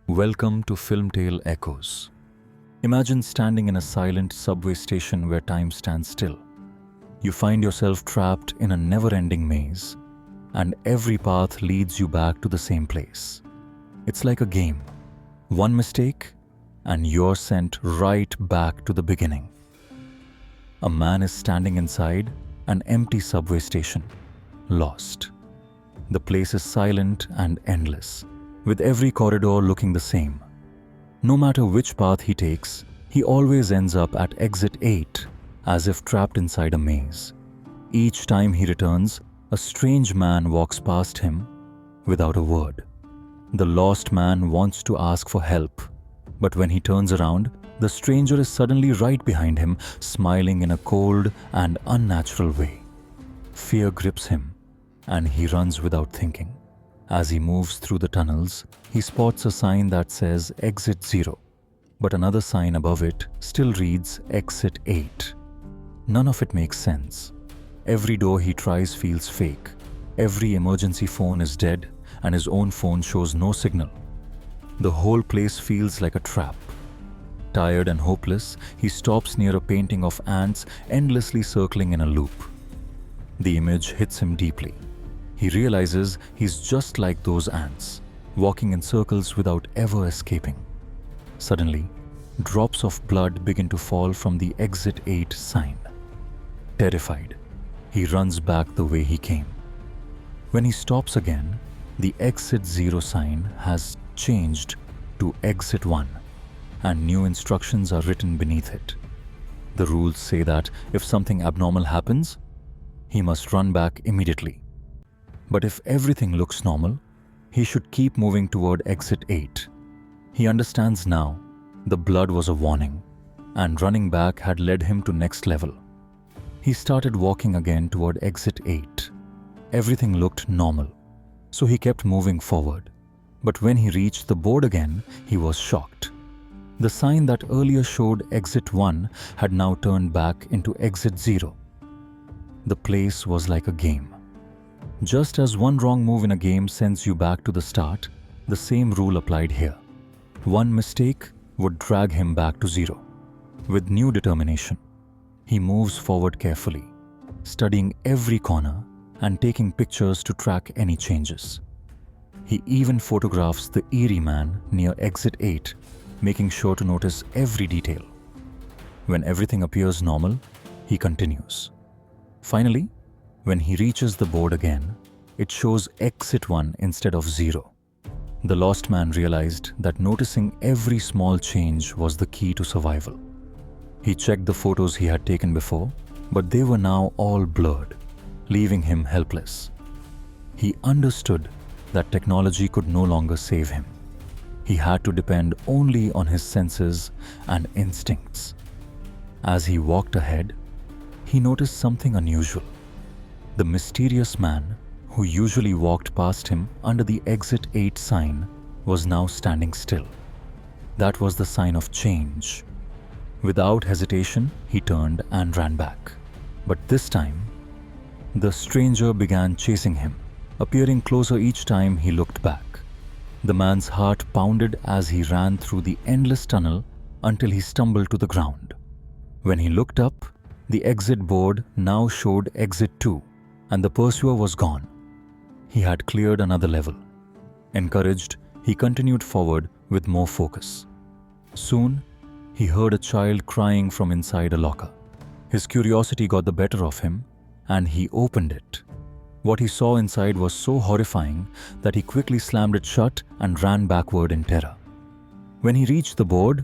Welcome to Film Tale Echoes. Imagine standing in a silent subway station where time stands still. You find yourself trapped in a never-ending maze, and every path leads you back to the same place. It's like a game. One mistake, and you're sent right back to the beginning. A man is standing inside an empty subway station, lost. The place is silent and endless, with every corridor looking the same. No matter which path he takes, he always ends up at exit 8, as if trapped inside a maze. Each time he returns, a strange man walks past him without a word. The lost man wants to ask for help, but when he turns around, the stranger is suddenly right behind him, smiling in a cold and unnatural way. Fear grips him, and he runs without thinking. As he moves through the tunnels, he spots a sign that says Exit 0, but another sign above it still reads Exit 8. None of it makes sense. Every door he tries feels fake. Every emergency phone is dead, and his own phone shows no signal. The whole place feels like a trap. Tired and hopeless, he stops near a painting of ants endlessly circling in a loop. The image hits him deeply. He realizes he's just like those ants, walking in circles without ever escaping. Suddenly, drops of blood begin to fall from the Exit 8 sign. Terrified, he runs back the way he came. When he stops again, the Exit 0 sign has changed to Exit 1, and new instructions are written beneath it. The rules say that if something abnormal happens, he must run back immediately. But if everything looks normal, he should keep moving toward Exit 8. He understands now the blood was a warning, and running back had led him to next level. He started walking again toward Exit 8. Everything looked normal, so he kept moving forward. But when he reached the board again, he was shocked. The sign that earlier showed Exit 1 had now turned back into Exit 0. The place was like a game. Just as one wrong move in a game sends you back to the start, the same rule applied here. One mistake would drag him back to 0. With new determination, he moves forward carefully, studying every corner and taking pictures to track any changes. He even photographs the eerie man near Exit 8, making sure to notice every detail. When everything appears normal, he continues. Finally, when he reaches the board again, it shows Exit 1 instead of 0. The lost man realized that noticing every small change was the key to survival. He checked the photos he had taken before, but they were now all blurred, leaving him helpless. He understood that technology could no longer save him. He had to depend only on his senses and instincts. As he walked ahead, he noticed something unusual. The mysterious man, who usually walked past him under the Exit 8 sign, was now standing still. That was the sign of change. Without hesitation, he turned and ran back. But this time, the stranger began chasing him, appearing closer each time he looked back. The man's heart pounded as he ran through the endless tunnel until he stumbled to the ground. When he looked up, the exit board now showed Exit 2, and the pursuer was gone. He had cleared another level. Encouraged, he continued forward with more focus. Soon, he heard a child crying from inside a locker. His curiosity got the better of him, and he opened it. What he saw inside was so horrifying that he quickly slammed it shut and ran backward in terror. When he reached the board,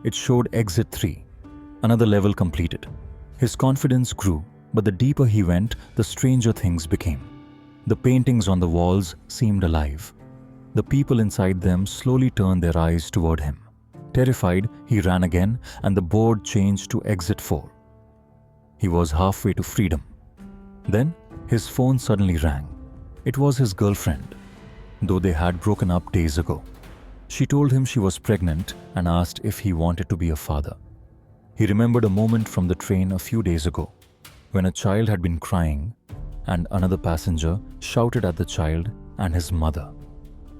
it showed Exit 3, another level completed. His confidence grew, but the deeper he went, the stranger things became. The paintings on the walls seemed alive. The people inside them slowly turned their eyes toward him. Terrified, he ran again, and the board changed to Exit 4. He was halfway to freedom. Then, his phone suddenly rang. It was his girlfriend, though they had broken up days ago. She told him she was pregnant and asked if he wanted to be a father. He remembered a moment from the train a few days ago, when a child had been crying and another passenger shouted at the child and his mother.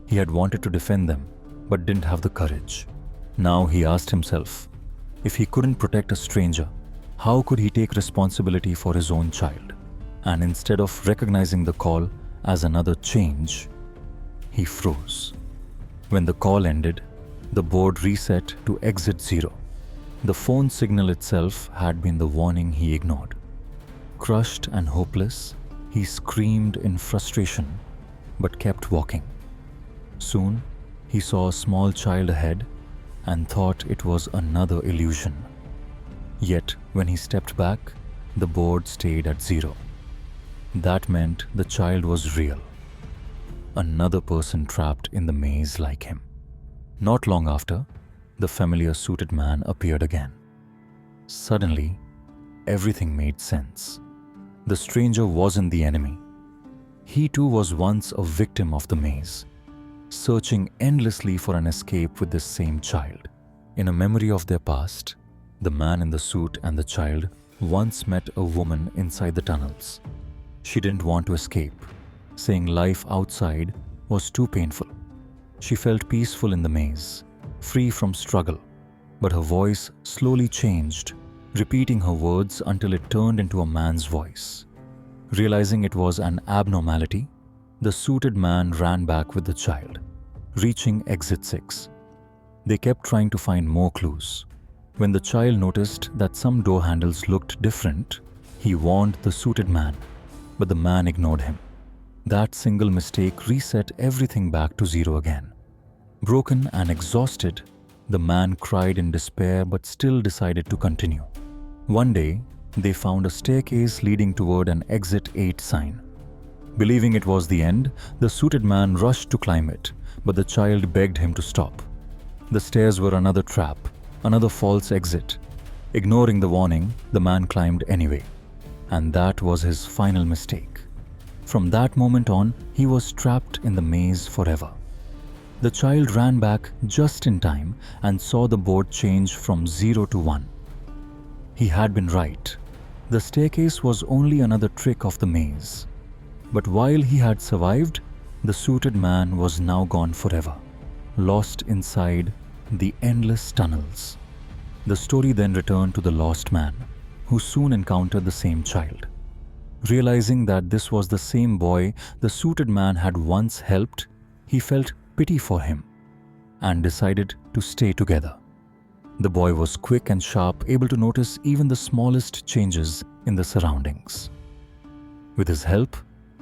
He had wanted to defend them, but didn't have the courage. Now he asked himself, if he couldn't protect a stranger, how could he take responsibility for his own child? And instead of recognizing the call as another change, he froze. When the call ended, the board reset to exit 0. The phone signal itself had been the warning he ignored. Crushed and hopeless, he screamed in frustration, but kept walking. Soon, he saw a small child ahead and thought it was another illusion. Yet, when he stepped back, the board stayed at 0. That meant the child was real. Another person trapped in the maze like him. Not long after, the familiar suited man appeared again. Suddenly, everything made sense. The stranger wasn't the enemy. He too was once a victim of the maze, searching endlessly for an escape with this same child. In a memory of their past, the man in the suit and the child once met a woman inside the tunnels. She didn't want to escape, saying life outside was too painful. She felt peaceful in the maze, free from struggle, but her voice slowly changed, repeating her words until it turned into a man's voice. Realizing it was an abnormality, the suited man ran back with the child, reaching exit 6. They kept trying to find more clues. When the child noticed that some door handles looked different, he warned the suited man, but the man ignored him. That single mistake reset everything back to 0 again. Broken and exhausted, the man cried in despair but still decided to continue. One day, they found a staircase leading toward an exit 8 sign. Believing it was the end, the suited man rushed to climb it, but the child begged him to stop. The stairs were another trap, another false exit. Ignoring the warning, the man climbed anyway. And that was his final mistake. From that moment on, he was trapped in the maze forever. The child ran back just in time and saw the board change from 0 to 1. He had been right. The staircase was only another trick of the maze. But while he had survived, the suited man was now gone forever, lost inside the endless tunnels. The story then returned to the lost man, who soon encountered the same child. Realizing that this was the same boy the suited man had once helped, he felt pity for him and decided to stay together. The boy was quick and sharp, able to notice even the smallest changes in the surroundings. With his help,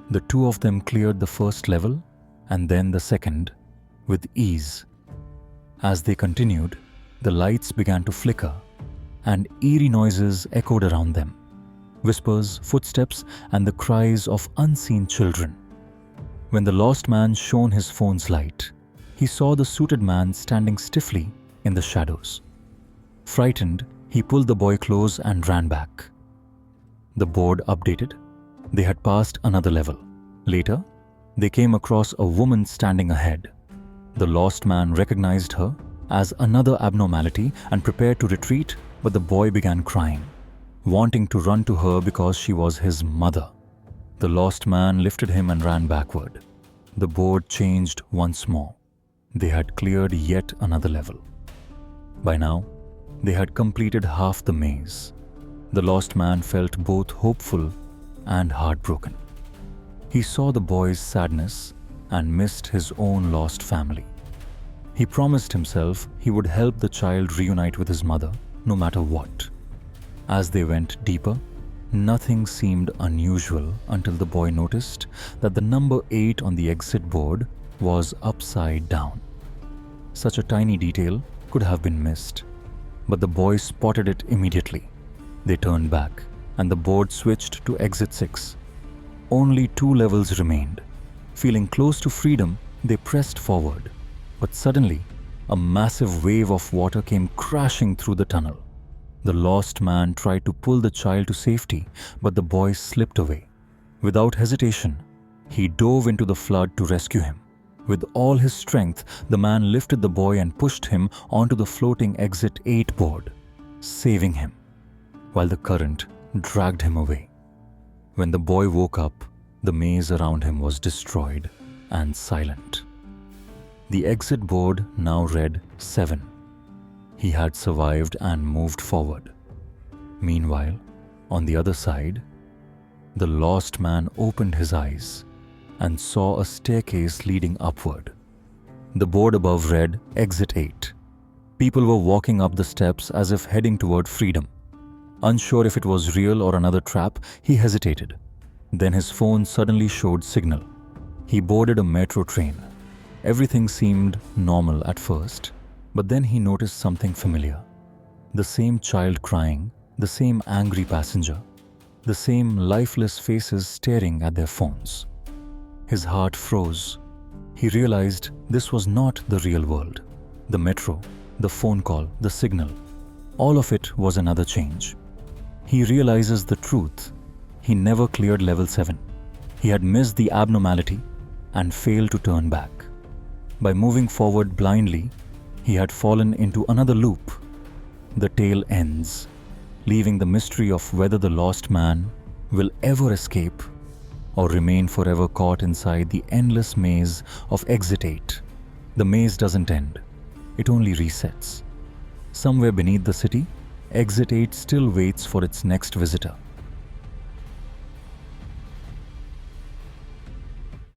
the two of them cleared the first level and then the second with ease. As they continued, the lights began to flicker and eerie noises echoed around them. Whispers, footsteps, and the cries of unseen children. When the lost man shone his phone's light, he saw the suited man standing stiffly in the shadows. Frightened, he pulled the boy close and ran back. The board updated. They had passed another level. Later, they came across a woman standing ahead. The lost man recognized her as another abnormality and prepared to retreat, but the boy began crying, wanting to run to her because she was his mother. The lost man lifted him and ran backward. The board changed once more. They had cleared yet another level. By now, they had completed half the maze. The lost man felt both hopeful and heartbroken. He saw the boy's sadness and missed his own lost family. He promised himself he would help the child reunite with his mother, no matter what. As they went deeper, nothing seemed unusual until the boy noticed that the number 8 on the exit board was upside down. Such a tiny detail could have been missed, but the boy spotted it immediately. They turned back, and the board switched to exit 6. Only 2 levels remained. Feeling close to freedom, they pressed forward. But suddenly, a massive wave of water came crashing through the tunnel. The lost man tried to pull the child to safety, but the boy slipped away. Without hesitation, he dove into the flood to rescue him. With all his strength, the man lifted the boy and pushed him onto the floating exit 8 board, saving him, while the current dragged him away. When the boy woke up, the maze around him was destroyed and silent. The exit board now read 7. He had survived and moved forward. Meanwhile, on the other side, the lost man opened his eyes and saw a staircase leading upward. The board above read Exit 8. People were walking up the steps as if heading toward freedom. Unsure if it was real or another trap, he hesitated. Then his phone suddenly showed signal. He boarded a metro train. Everything seemed normal at first, but then he noticed something familiar. The same child crying, the same angry passenger, the same lifeless faces staring at their phones. His heart froze. He realized this was not the real world. The metro, the phone call, the signal, all of it was another change. He realizes the truth. He never cleared level 7. He had missed the abnormality and failed to turn back. By moving forward blindly, he had fallen into another loop. The tale ends, leaving the mystery of whether the lost man will ever escape or remain forever caught inside the endless maze of Exit 8. The maze doesn't end. It only resets. Somewhere beneath the city, Exit 8 still waits for its next visitor.